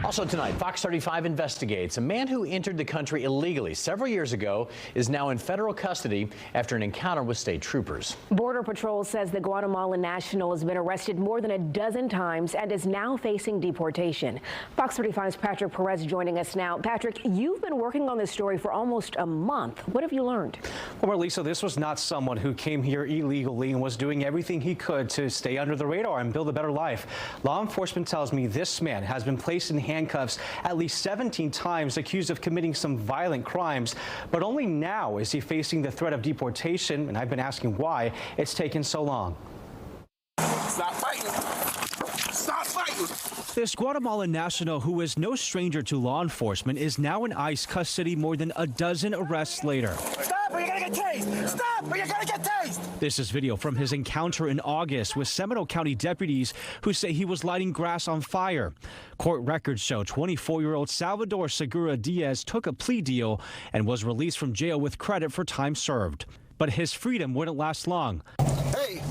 Also tonight, Fox 35 investigates a man who entered the country illegally several years ago is now in federal custody after an encounter with state troopers. Border Patrol says the Guatemalan national has been arrested more than a dozen times and is now facing deportation. Fox 35's Patrick Perez joining us now. Patrick, you've been working on this story for almost a month. What have you learned? Well, Lisa, this was not someone who came here illegally and was doing everything he could to stay under the radar and build a better life. Law enforcement tells me this man has been placed in handcuffs at least 17 times, accused of committing some violent crimes. But only now is he facing the threat of deportation, and I've been asking why it's taken so long. Stop fighting. Stop fighting. This Guatemalan national, who is no stranger to law enforcement, is now in ICE custody more than a dozen arrests later. Stop or you're gonna get tased. Stop or you're gonna get tased. This is video from his encounter in August with Seminole County deputies who say he was lighting grass on fire. Court records show 24-year-old Salvador Segura-Diaz took a plea deal and was released from jail with credit for time served. But his freedom wouldn't last long. Hey,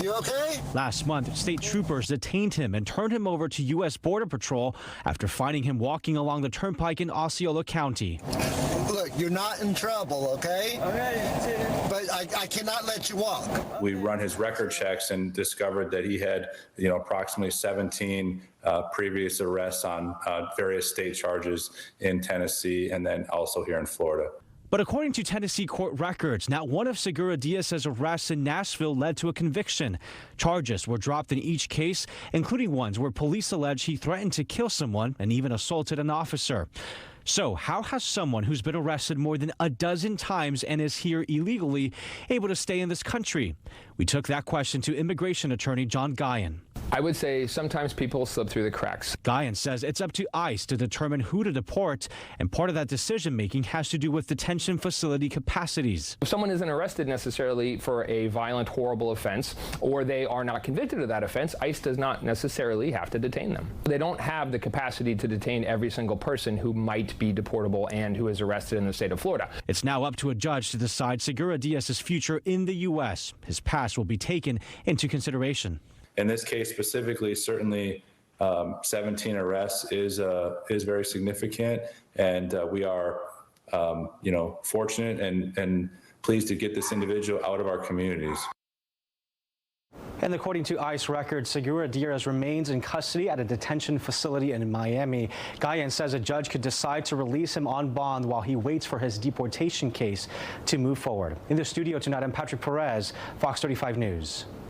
you okay? Last month, state troopers detained him and turned him over to U.S. Border Patrol after finding him walking along the turnpike in Osceola County. Look, you're not in trouble, okay? Okay. But I cannot let you walk. We run his record checks and discovered that he had, approximately 17 previous arrests on various state charges in Tennessee and then also here in Florida. But according to Tennessee court records, not one of Segura-Diaz's arrests in Nashville led to a conviction. Charges were dropped in each case, including ones where police allege he threatened to kill someone and even assaulted an officer. So how has someone who's been arrested more than a dozen times and is here illegally able to stay in this country? We took that question to immigration attorney John Guyan. I would say sometimes people slip through the cracks. Guyan says it's up to ICE to determine who to deport, and part of that decision-making has to do with detention facility capacities. If someone isn't arrested necessarily for a violent, horrible offense, or they are not convicted of that offense, ICE does not necessarily have to detain them. They don't have the capacity to detain every single person who might be deportable and who is arrested in the state of Florida. It's now up to a judge to decide Segura-Diaz's future in the U.S. His past will be taken into consideration. In this case specifically, certainly 17 arrests is very significant, and we are fortunate and pleased to get this individual out of our communities. And according to ICE records, Segura-Diaz remains in custody at a detention facility in Miami. Guyan says a judge could decide to release him on bond while he waits for his deportation case to move forward. In the studio tonight, I'm Patrick Perez, Fox 35 News.